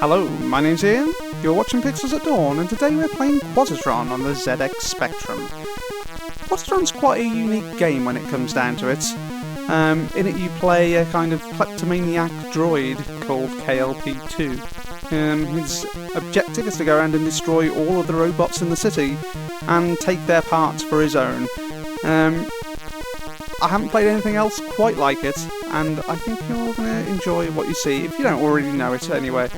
Hello, my name's Ian, you're watching Pixels at Dawn, and today we're playing Quazatron on the ZX Spectrum. Quazatron's quite a unique game when it comes down to it. In it you play a kind of kleptomaniac droid called KLP-2. His objective is to go around and destroy all of the robots in the city and take their parts for his own. I haven't played anything else quite like it, and I think you're going to enjoy what you see, if you don't already know it anyway.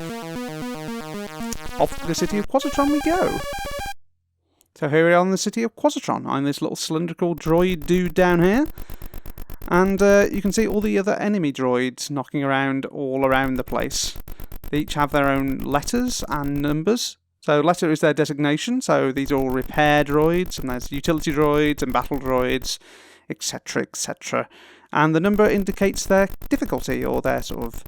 Off to the city of Quazatron we go! So here we are in the city of Quazatron. I'm this little cylindrical droid dude down here, and you can see all the other enemy droids knocking around all around the place. They each have their own letters and numbers. So letter is their designation, so these are all repair droids, and there's utility droids and battle droids, etc, etc. And the number indicates their difficulty, or their sort of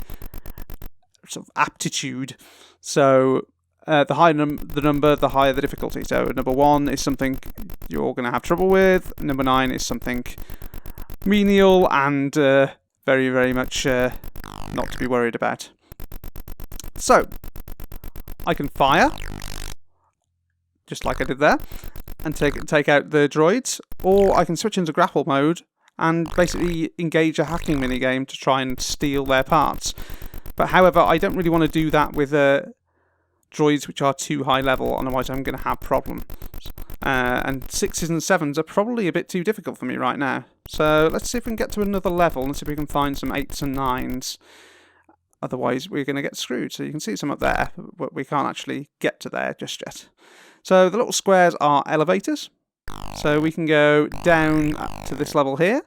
aptitude. So the higher the number, the higher the difficulty. So number 1 is something you're going to have trouble with, number 9 is something menial and very, very much not to be worried about. So, I can fire, just like I did there, and take out the droids, or I can switch into grapple mode and basically engage a hacking minigame to try and steal their parts. But however, I don't really want to do that with droids which are too high level, otherwise I'm going to have problems. And 6s and 7s are probably a bit too difficult for me right now. So let's see if we can get to another level and see if we can find some 8s and 9s. Otherwise we're going to get screwed. So you can see some up there, but we can't actually get to there just yet. So the little squares are elevators. So we can go down to this level here.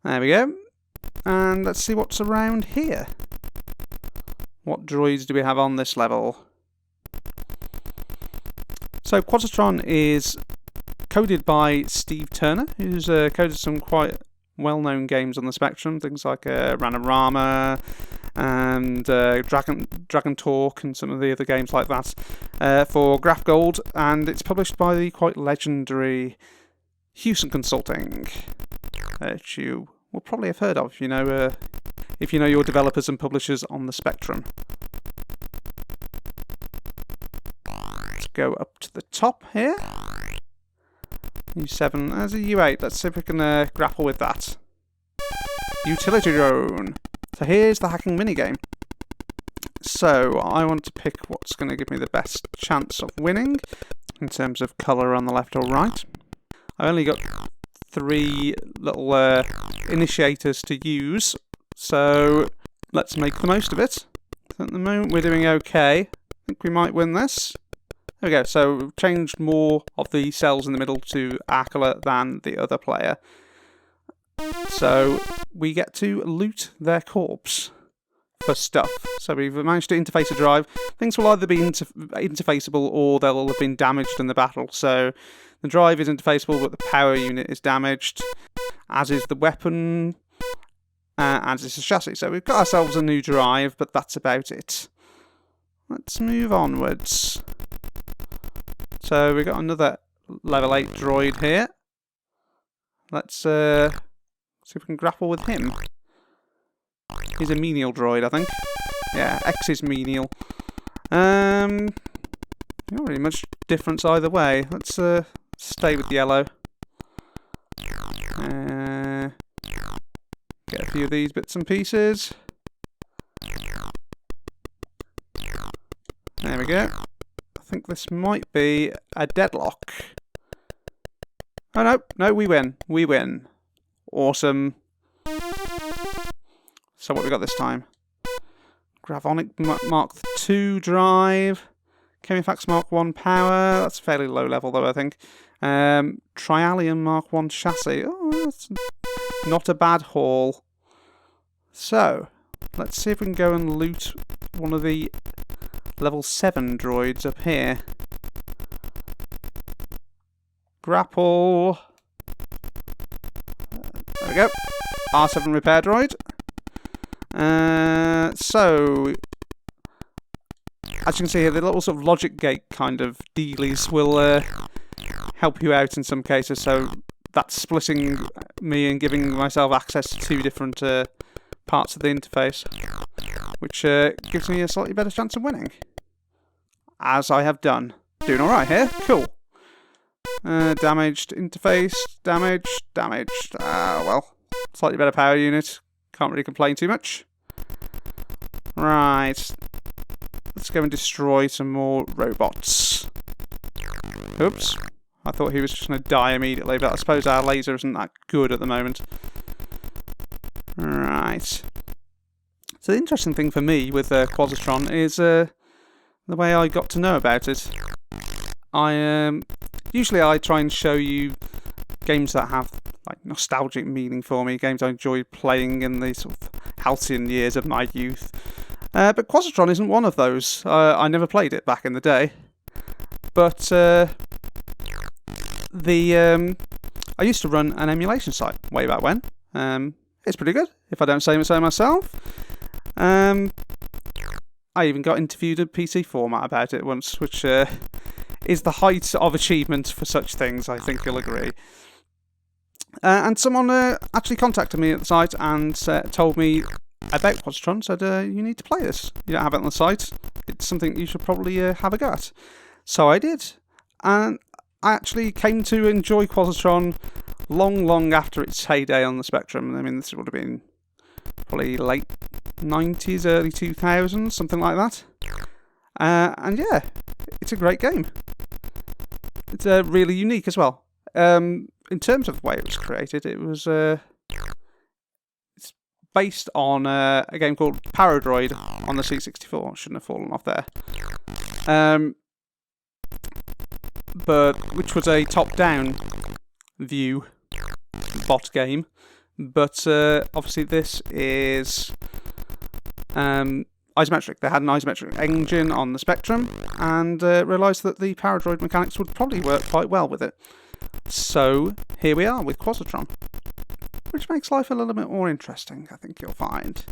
There we go. And let's see what's around here. What droids do we have on this level? So Quazatron is coded by Steve Turner, who's coded some quite well-known games on the Spectrum, things like Ranorama and Dragon Talk and some of the other games like that for Graph Gold, and it's published by the quite legendary Hewson Consulting, which you will probably have heard of if you know your developers and publishers on the Spectrum. Let's go up to the top here. U7, there's a U8, let's see if we can grapple with that. Utility drone. So here's the hacking minigame. So I want to pick what's going to give me the best chance of winning in terms of colour on the left or right. I only got 3 little initiators to use, so let's make the most of it. At the moment we're doing okay. I think we might win this. There we go, so we've changed more of the cells in the middle to our colour than the other player. So we get to loot their corpse for stuff. So we've managed to interface a drive. Things will either be interfaceable or they'll have been damaged in the battle. So the drive is interfaceable, but the power unit is damaged, as is the weapon, as is the chassis. So we've got ourselves a new drive, but that's about it. Let's move onwards. So we've got another level 8 droid here. Let's see if we can grapple with him. He's a menial droid, I think. Yeah, X is menial. Not really much difference either way. Let's stay with yellow. Get a few of these bits and pieces. There we go. I think this might be a deadlock. Oh no, we win. We win. Awesome. So what we got this time? Gravonic Mark II drive. Chemifax Mark 1 power. That's fairly low level though, I think. Trialium Mark 1 chassis. Oh, that's not a bad haul. So, let's see if we can go and loot one of the level 7 droids up here. Grapple. There we go. R7 repair droid. So, as you can see here, the little sort of logic gate kind of dealies will help you out in some cases. So that's splitting me and giving myself access to 2 different parts of the interface. which gives me a slightly better chance of winning. As I have done. Doing alright here. Cool. Damaged interface. Damaged. Well, slightly better power unit. Can't really complain too much. Right. Let's go and destroy some more robots. Oops. I thought he was just going to die immediately, but I suppose our laser isn't that good at the moment. Right. So the interesting thing for me with Quazatron is the way I got to know about it. Usually I try and show you games that have like nostalgic meaning for me, games I enjoyed playing in the sort of halcyon years of my youth. But Quazatron isn't one of those. I never played it back in the day. But I used to run an emulation site way back when. It's pretty good, if I don't say so myself. I even got interviewed at PC Format about it once, which is the height of achievement for such things, I think you'll agree. And someone actually contacted me at the site and told me about Quazatron, said, you need to play this. You don't have it on the site. It's something you should probably have a go at. So I did. And I actually came to enjoy Quazatron long after its heyday on the Spectrum. I mean, this would have been probably late 90s, early 2000s, something like that. And yeah, it's a great game. It's really unique as well. In terms of the way it was created, it was it's based on a game called Droid on the C64. Shouldn't have fallen off there. But which was a top-down view bot game. But obviously this is isometric. They had an isometric engine on the Spectrum and realised that the Droid mechanics would probably work quite well with it. So here we are with Quazatron, which makes life a little bit more interesting, I think you'll find.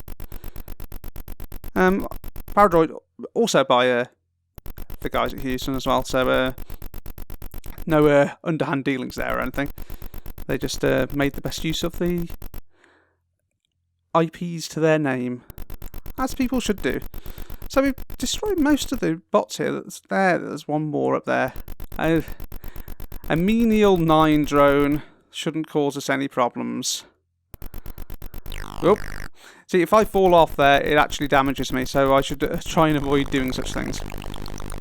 Droid also by the guys at Houston as well, so no underhand dealings there or anything. They just made the best use of the IPs to their name, as people should do. So we've destroyed most of the bots here that's there. There's one more up there. A menial 9 drone shouldn't cause us any problems. Oop. See, if I fall off there, it actually damages me, so I should try and avoid doing such things.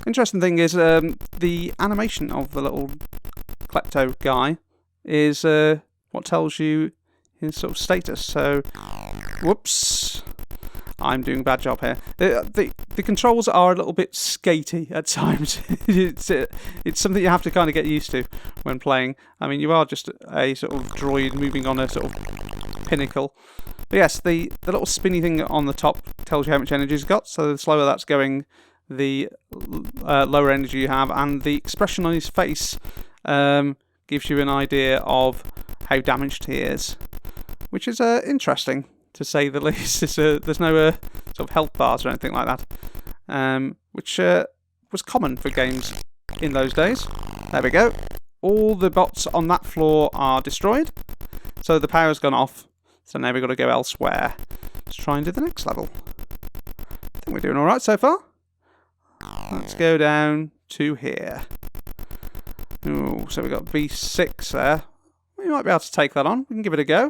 Interesting thing is, the animation of the little klepto guy is what tells you his sort of status. So, whoops, I'm doing a bad job here. The controls are a little bit skatey at times. It's something you have to kind of get used to when playing. I mean, you are just a sort of droid moving on a sort of pinnacle. But yes, the little spinny thing on the top tells you how much energy it's got. So the slower that's going, the lower energy you have, and the expression on his face gives you an idea of how damaged he is, which is interesting to say the least. There's no sort of health bars or anything like that, which was common for games in those days. There we go. All the bots on that floor are destroyed, so the power's gone off. So now we've got to go elsewhere to try and do the next level. I think we're doing all right so far. Let's go down to here. Ooh, so we've got B6 there. We might be able to take that on. We can give it a go.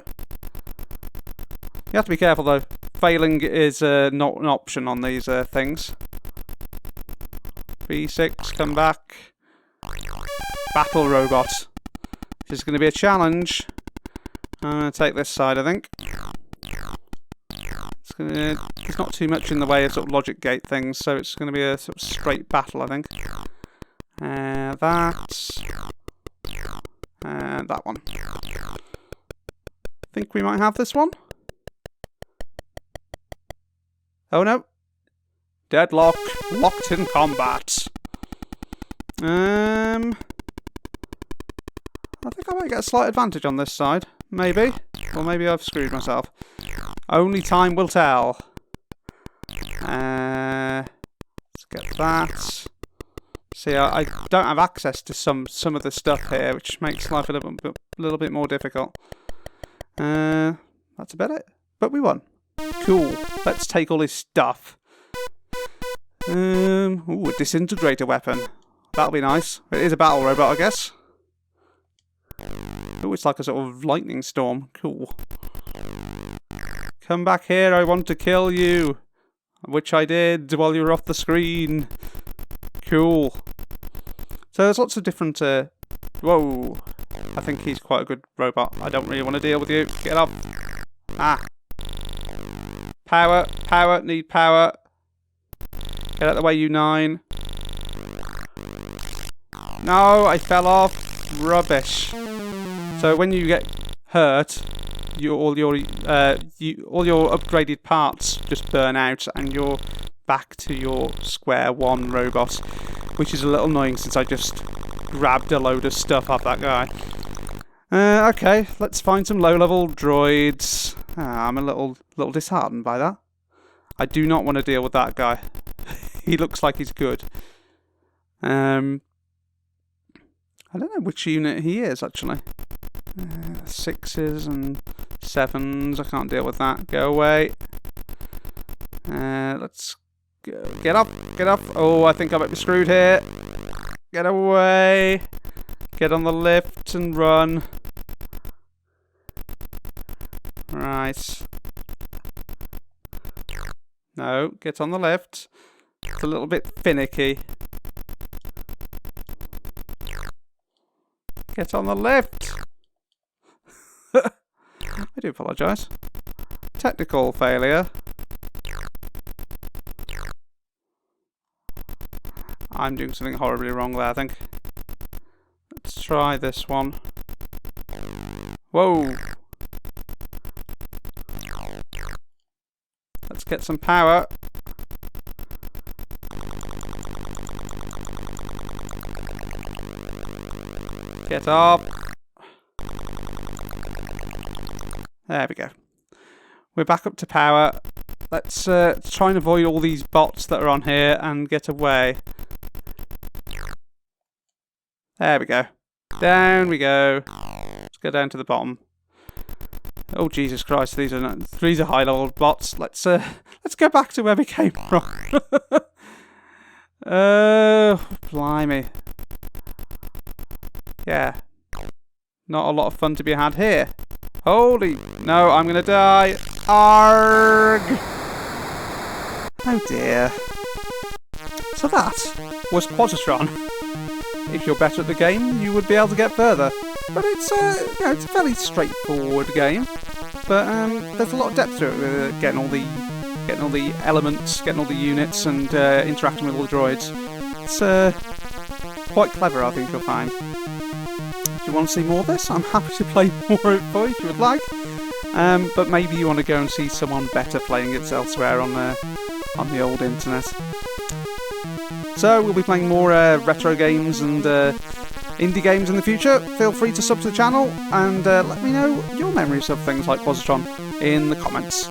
You have to be careful though. Failing is not an option on these things. B6, come back. Battle robot. This is going to be a challenge. I'm going to take this side, I think. There's not too much in the way of sort of logic gate things, so it's going to be a sort of straight battle, I think. That. And that one. I think we might have this one. Oh no. Deadlock. Locked in combat. I think I might get a slight advantage on this side. Maybe. Or maybe I've screwed myself. Only time will tell. Let's get that. See, I don't have access to some of the stuff here, which makes life a little bit more difficult. That's about it. But we won. Cool. Let's take all this stuff Ooh, a disintegrator weapon. That'll be nice. It is a battle robot, I guess. Oh, it's like a sort of lightning storm. Cool. Come back here, I want to kill you. Which I did while you were off the screen. Cool. So there's lots of different... Whoa. I think he's quite a good robot. I don't really want to deal with you. Get up. Ah. Power. Power. Need power. Get out of the way, you 9. No, I fell off. Rubbish. So when you get hurt, all your upgraded parts just burn out, and you're back to your square one robot, which is a little annoying since I just grabbed a load of stuff off that guy. Okay, let's find some low-level droids. I'm a little disheartened by that. I do not want to deal with that guy. He looks like he's good. I don't know which unit he is, actually. 6s and 7s. I can't deal with that. Go away. Let's go. Get up. Get up. Oh, I think I might be screwed here. Get away. Get on the lift and run. Right. No, get on the lift. It's a little bit finicky. Get on the lift! I do apologise. Technical failure. I'm doing something horribly wrong there, I think. Let's try this one. Whoa! Let's get some power. Get up. There we go. We're back up to power. Let's try and avoid all these bots that are on here and get away. There we go. Down we go. Let's go down to the bottom. Oh Jesus Christ! These are high-level bots. Let's go back to where we came from. Blimey. Yeah. Not a lot of fun to be had here. Holy... No, I'm gonna die. Arg! Oh dear. So that was Quazatron. If you're better at the game, you would be able to get further. But it's it's a fairly straightforward game. But there's a lot of depth to it, getting all the elements, getting all the units, and interacting with all the droids. It's quite clever, I think you'll find. If you want to see more of this, I'm happy to play more of it for you if you would like. But maybe you want to go and see someone better playing it elsewhere on the old internet. So we'll be playing more retro games and indie games in the future. Feel free to sub to the channel and let me know your memories of things like Quazatron in the comments.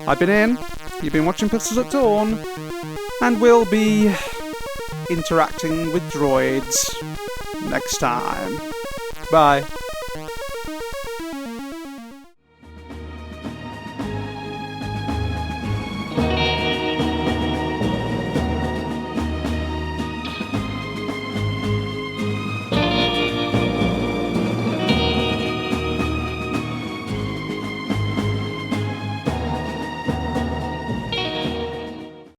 I've been Ian, you've been watching Pistols at Dawn, and we'll be interacting with droids next time. Bye.